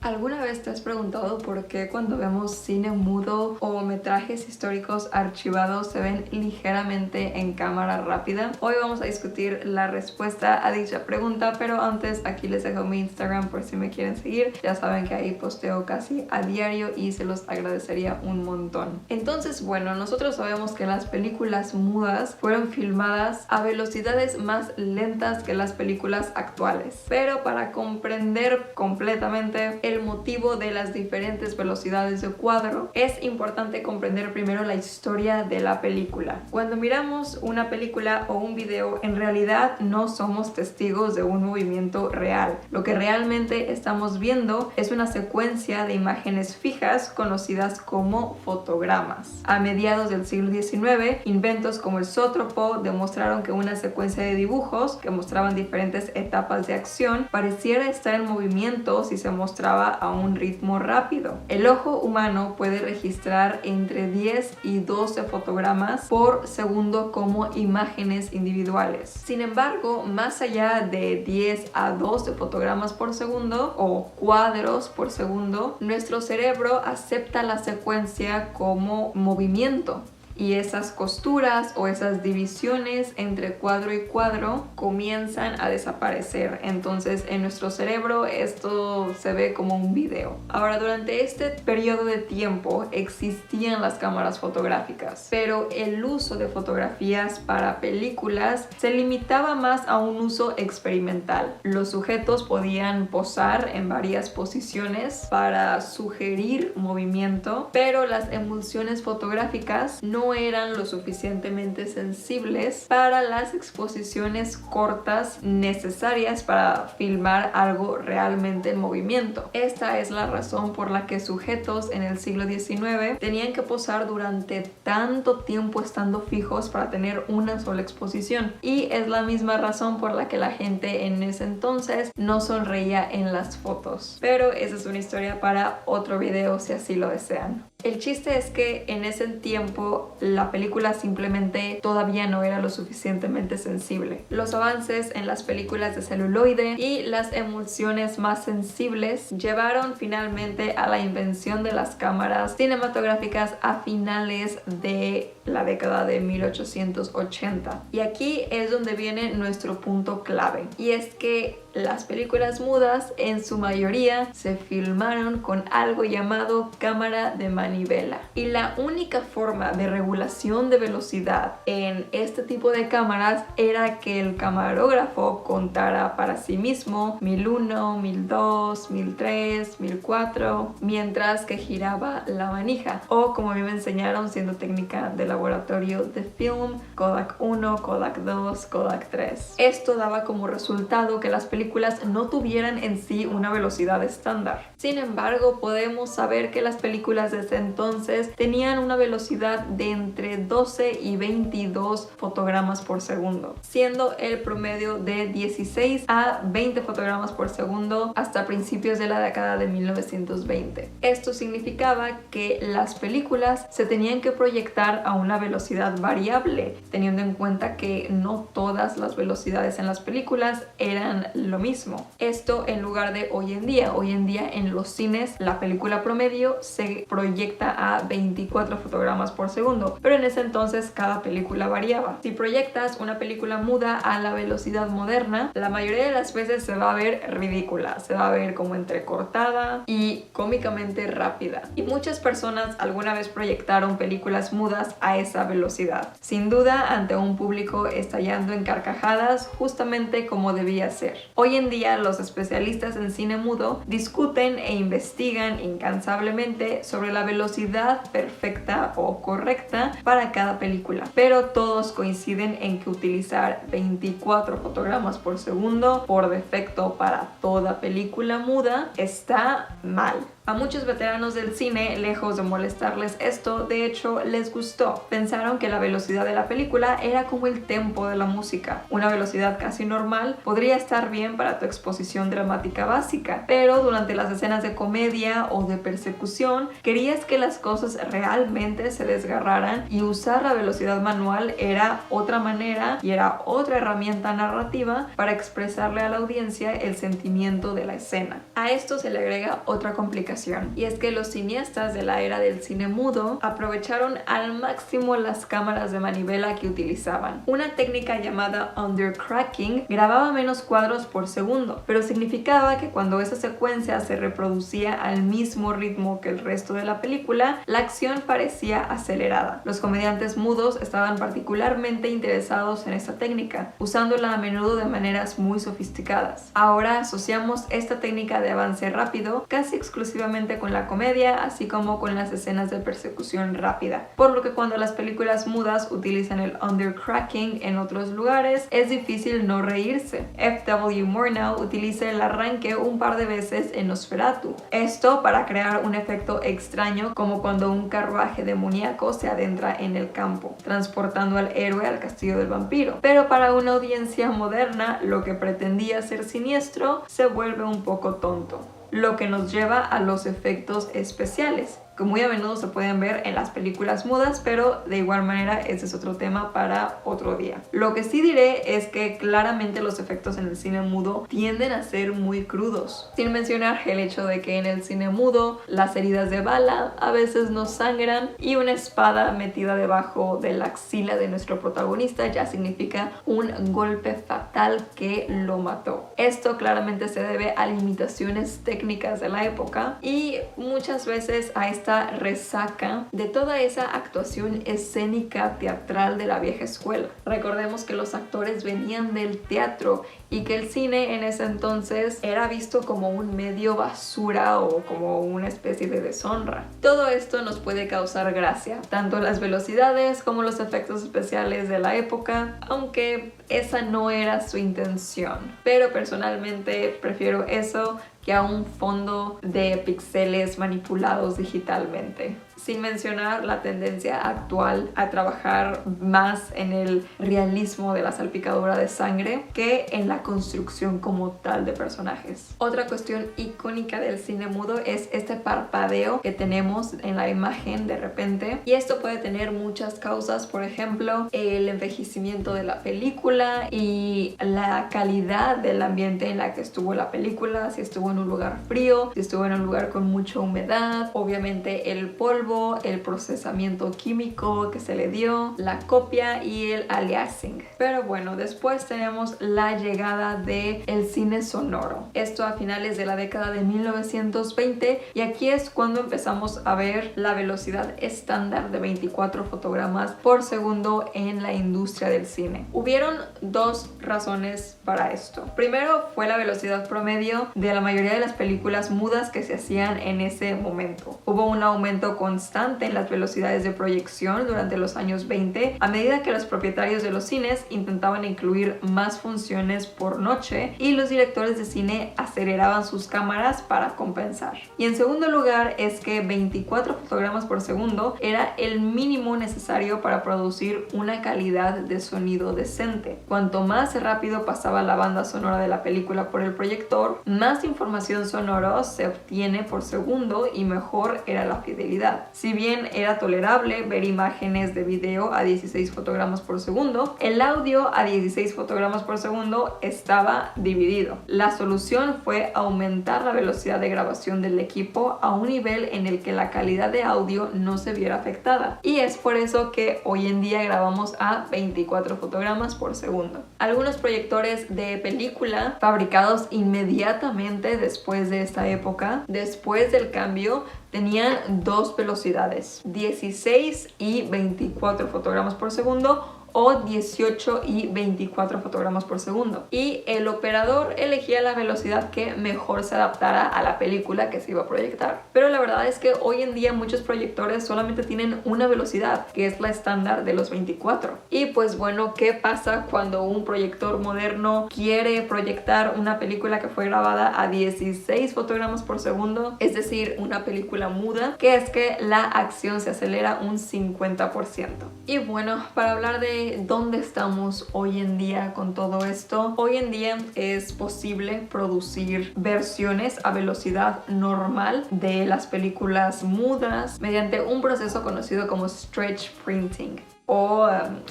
¿Alguna vez te has preguntado por qué cuando vemos cine mudo o metrajes históricos archivados se ven ligeramente en cámara rápida? Hoy vamos a discutir la respuesta a dicha pregunta, pero antes aquí les dejo mi Instagram por si me quieren seguir. Ya saben que ahí posteo casi a diario y se los agradecería un montón. Entonces, bueno, nosotros sabemos que las películas mudas fueron filmadas a velocidades más lentas que las películas actuales. Pero para comprender completamente el motivo de las diferentes velocidades de cuadro, es importante comprender primero la historia de la película. Cuando miramos una película o un video, en realidad no somos testigos de un movimiento real. Lo que realmente estamos viendo es una secuencia de imágenes fijas conocidas como fotogramas. A mediados del siglo XIX, inventos como el zoótropo demostraron que una secuencia de dibujos que mostraban diferentes etapas de acción pareciera estar en movimiento si se mostraba a un ritmo rápido. El ojo humano puede registrar entre 10 y 12 fotogramas por segundo como imágenes individuales. Sin embargo, más allá de 10 a 12 fotogramas por segundo o cuadros por segundo, nuestro cerebro acepta la secuencia como movimiento. Y esas costuras o esas divisiones entre cuadro y cuadro comienzan a desaparecer. Entonces en nuestro cerebro esto se ve como un video. Ahora, durante este periodo de tiempo existían las cámaras fotográficas, pero el uso de fotografías para películas se limitaba más a un uso experimental. Los sujetos podían posar en varias posiciones para sugerir movimiento, pero las emulsiones fotográficas no eran lo suficientemente sensibles para las exposiciones cortas necesarias para filmar algo realmente en movimiento. Esta es la razón por la que sujetos en el siglo XIX tenían que posar durante tanto tiempo estando fijos para tener una sola exposición, y es la misma razón por la que la gente en ese entonces no sonreía en las fotos. Pero esa es una historia para otro video si así lo desean. El chiste es que en ese tiempo la película simplemente todavía no era lo suficientemente sensible. Los avances en las películas de celuloide y las emulsiones más sensibles llevaron finalmente a la invención de las cámaras cinematográficas a finales de la década de 1880. Y aquí es donde viene nuestro punto clave, y es que las películas mudas en su mayoría se filmaron con algo llamado cámara de manivela. Y la única forma de regulación de velocidad en este tipo de cámaras era que el camarógrafo contara para sí mismo 1001, 1002, 1003, 1004, mientras que giraba la manija, o como a mí me enseñaron siendo técnica de laboratorio de film, Kodak 1, Kodak 2, Kodak 3. Esto daba como resultado que las películas no tuvieran en sí una velocidad estándar. Sin embargo, podemos saber que las películas desde entonces tenían una velocidad de entre 12 y 22 fotogramas por segundo, siendo el promedio de 16 a 20 fotogramas por segundo hasta principios de la década de 1920. Esto significaba que las películas se tenían que proyectar a una velocidad variable, teniendo en cuenta que no todas las velocidades en las películas eran lo mismo. Esto en lugar de hoy en día. Hoy en día en los cines la película promedio se proyecta a 24 fotogramas por segundo, pero en ese entonces cada película variaba. Si proyectas una película muda a la velocidad moderna, la mayoría de las veces se va a ver ridícula, se va a ver como entrecortada y cómicamente rápida. Y muchas personas alguna vez proyectaron películas mudas a esa velocidad, sin duda ante un público estallando en carcajadas, justamente como debía ser. Hoy en día los especialistas en cine mudo discuten e investigan incansablemente sobre la velocidad perfecta o correcta para cada película, pero todos coinciden en que utilizar 24 fotogramas por segundo por defecto para toda película muda está mal. A muchos veteranos del cine, lejos de molestarles esto, de hecho les gustó. Pensaron que la velocidad de la película era como el tempo de la música. Una velocidad casi normal podría estar bien para tu exposición dramática básica, pero durante las escenas de comedia o de persecución querías que las cosas realmente se desgarraran, y usar la velocidad manual era otra manera y era otra herramienta narrativa para expresarle a la audiencia el sentimiento de la escena. A esto se le agrega otra complicación, y es que los cineastas de la era del cine mudo aprovecharon al máximo las cámaras de manivela que utilizaban. Una técnica llamada undercracking grababa menos cuadros por segundo, pero significaba que cuando esa secuencia se reproducía al mismo ritmo que el resto de la película, la acción parecía acelerada. Los comediantes mudos estaban particularmente interesados en esta técnica, usándola a menudo de maneras muy sofisticadas. Ahora asociamos esta técnica de avance rápido casi exclusivamente con la comedia, así como con las escenas de persecución rápida, por lo que cuando las películas mudas utilizan el undercracking en otros lugares, es difícil no reírse. F.W. Murnau utiliza el arranque un par de veces en Nosferatu, esto para crear un efecto extraño, como cuando un carruaje demoníaco se adentra en el campo, transportando al héroe al castillo del vampiro. Pero para una audiencia moderna, lo que pretendía ser siniestro se vuelve un poco tonto, lo que nos lleva a los efectos especiales, que muy a menudo se pueden ver en las películas mudas, pero de igual manera ese es otro tema para otro día. Lo que sí diré es que claramente los efectos en el cine mudo tienden a ser muy crudos, sin mencionar el hecho de que en el cine mudo las heridas de bala a veces nos sangran, y una espada metida debajo de la axila de nuestro protagonista ya significa un golpe fatal que lo mató. Esto claramente se debe a limitaciones técnicas de la época y muchas veces a esta resaca de toda esa actuación escénica teatral de la vieja escuela. Recordemos que los actores venían del teatro y que el cine en ese entonces era visto como un medio basura o como una especie de deshonra. Todo esto nos puede causar gracia, tanto las velocidades como los efectos especiales de la época, aunque esa no era su intención. Pero personalmente prefiero eso que a un fondo de píxeles manipulados digitalmente. Sin mencionar la tendencia actual a trabajar más en el realismo de la salpicadura de sangre que en la construcción como tal de personajes. Otra cuestión icónica del cine mudo es este parpadeo que tenemos en la imagen de repente, y esto puede tener muchas causas, por ejemplo el envejecimiento de la película y la calidad del ambiente en la que estuvo la película, si estuvo en un lugar frío, si estuvo en un lugar con mucha humedad, obviamente el polvo, el procesamiento químico que se le dio, la copia y el aliasing. Pero bueno, después tenemos la llegada del cine sonoro. Esto a finales de la década de 1920, y aquí es cuando empezamos a ver la velocidad estándar de 24 fotogramas por segundo en la industria del cine. Hubieron dos razones para esto. Primero fue la velocidad promedio de la mayoría de las películas mudas que se hacían en ese momento. Hubo un aumento constante en las velocidades de proyección durante los años 20 a medida que los propietarios de los cines intentaban incluir más funciones por noche y los directores de cine aceleraban sus cámaras para compensar. Y en segundo lugar es que 24 fotogramas por segundo era el mínimo necesario para producir una calidad de sonido decente. Cuanto más rápido pasaba la banda sonora de la película por el proyector, más información sonora se obtiene por segundo y mejor era la fidelidad. Si bien era tolerable ver imágenes de video a 16 fotogramas por segundo, el audio a 16 fotogramas por segundo estaba dividido. La solución fue aumentar la velocidad de grabación del equipo a un nivel en el que la calidad de audio no se viera afectada, y es por eso que hoy en día grabamos a 24 fotogramas por segundo. Algunos proyectores de película fabricados inmediatamente después de esta época, después del cambio, tenían dos velocidades, 16 y 24 fotogramas por segundo o 18 y 24 fotogramas por segundo. Y el operador elegía la velocidad que mejor se adaptara a la película que se iba a proyectar. Pero la verdad es que hoy en día muchos proyectores solamente tienen una velocidad, que es la estándar de los 24. Y pues bueno, ¿qué pasa cuando un proyector moderno quiere proyectar una película que fue grabada a 16 fotogramas por segundo? Es decir, una película muda, que es que la acción se acelera un 50%. Y bueno, para hablar de dónde estamos hoy en día con todo esto, hoy en día es posible producir versiones a velocidad normal de las películas mudas mediante un proceso conocido como stretch printing o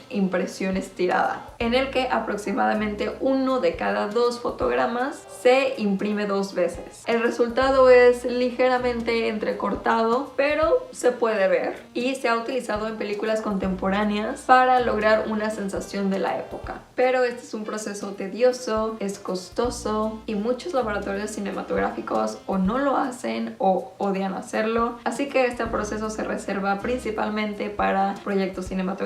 impresión estirada, en el que aproximadamente 1 de cada 2 fotogramas se imprime 2 veces. El resultado es ligeramente entrecortado, pero se puede ver, y se ha utilizado en películas contemporáneas para lograr una sensación de la época. Pero este es un proceso tedioso, es costoso, y muchos laboratorios cinematográficos o no lo hacen o odian hacerlo, así que este proceso se reserva principalmente para proyectos cinematográficos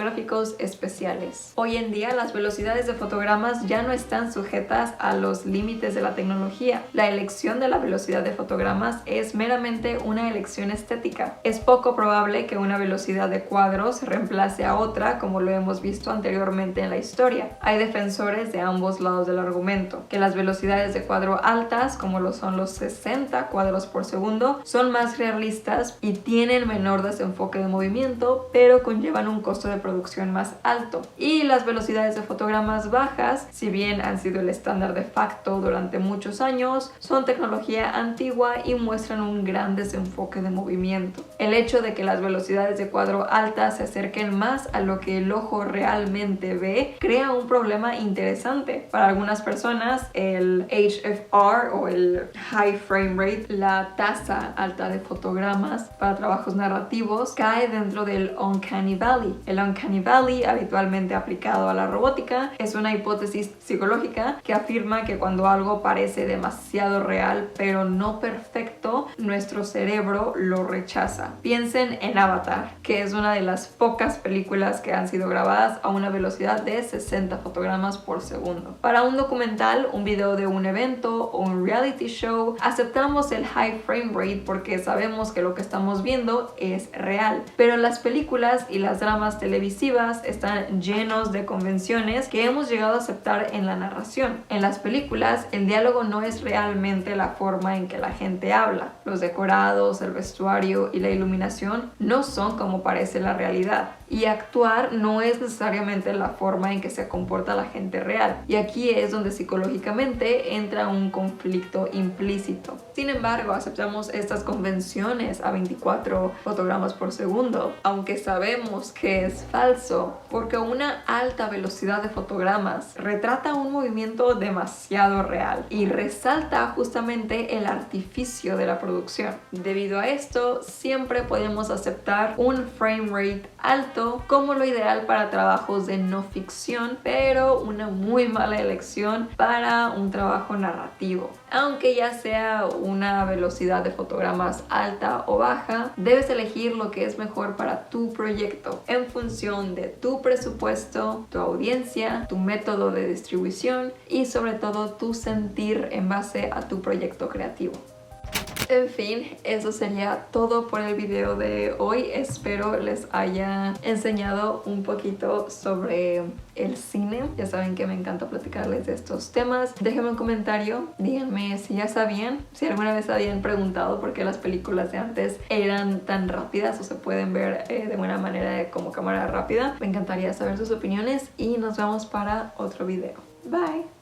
especiales. Hoy en día las velocidades de fotogramas ya no están sujetas a los límites de la tecnología. La elección de la velocidad de fotogramas es meramente una elección estética. Es poco probable que una velocidad de cuadros reemplace a otra, como lo hemos visto anteriormente en la historia. Hay defensores de ambos lados del argumento, que las velocidades de cuadro altas, como lo son los 60 cuadros por segundo, son más realistas y tienen menor desenfoque de movimiento, pero conllevan un costo de producción más alto. Y las velocidades de fotogramas bajas, si bien han sido el estándar de facto durante muchos años, son tecnología antigua y muestran un gran desenfoque de movimiento. El hecho de que las velocidades de cuadro altas se acerquen más a lo que el ojo realmente ve crea un problema interesante. Para algunas personas, el HFR o el High Frame Rate, la tasa alta de fotogramas para trabajos narrativos, cae dentro del Uncanny Valley. El Uncanny Valley, habitualmente aplicado a la robótica, es una hipótesis psicológica que afirma que cuando algo parece demasiado real pero no perfecto, nuestro cerebro lo rechaza. Piensen en Avatar, que es una de las pocas películas que han sido grabadas a una velocidad de 60 fotogramas por segundo. Para un documental, un video de un evento o un reality show, aceptamos el high frame rate porque sabemos que lo que estamos viendo es real. Pero las películas y las dramas televisivas están llenos de convenciones que hemos llegado a aceptar en la narración. En las películas, el diálogo no es realmente la forma en que la gente habla. Los decorados, el vestuario y la iluminación no son como parece la realidad. Y actuar no es necesariamente la forma en que se comporta la gente real. Y aquí es donde psicológicamente entra un conflicto implícito. Sin embargo, aceptamos estas convenciones a 24 fotogramas por segundo, aunque sabemos que es falso, porque una alta velocidad de fotogramas retrata un movimiento demasiado real y resalta justamente el artificio de la producción. Debido a esto, siempre podemos aceptar un frame rate alto como lo ideal para trabajos de no ficción, pero una muy mala elección para un trabajo narrativo. Aunque ya sea una velocidad de fotogramas alta o baja, debes elegir lo que es mejor para tu proyecto en función de tu presupuesto, tu audiencia, tu método de distribución y sobre todo tu sentir en base a tu proyecto creativo. En fin, eso sería todo por el video de hoy. Espero les haya enseñado un poquito sobre el cine. Ya saben que me encanta platicarles de estos temas. Déjenme un comentario, díganme si ya sabían, si alguna vez habían preguntado por qué las películas de antes eran tan rápidas o se pueden ver de buena manera como cámara rápida. Me encantaría saber sus opiniones y nos vemos para otro video. Bye.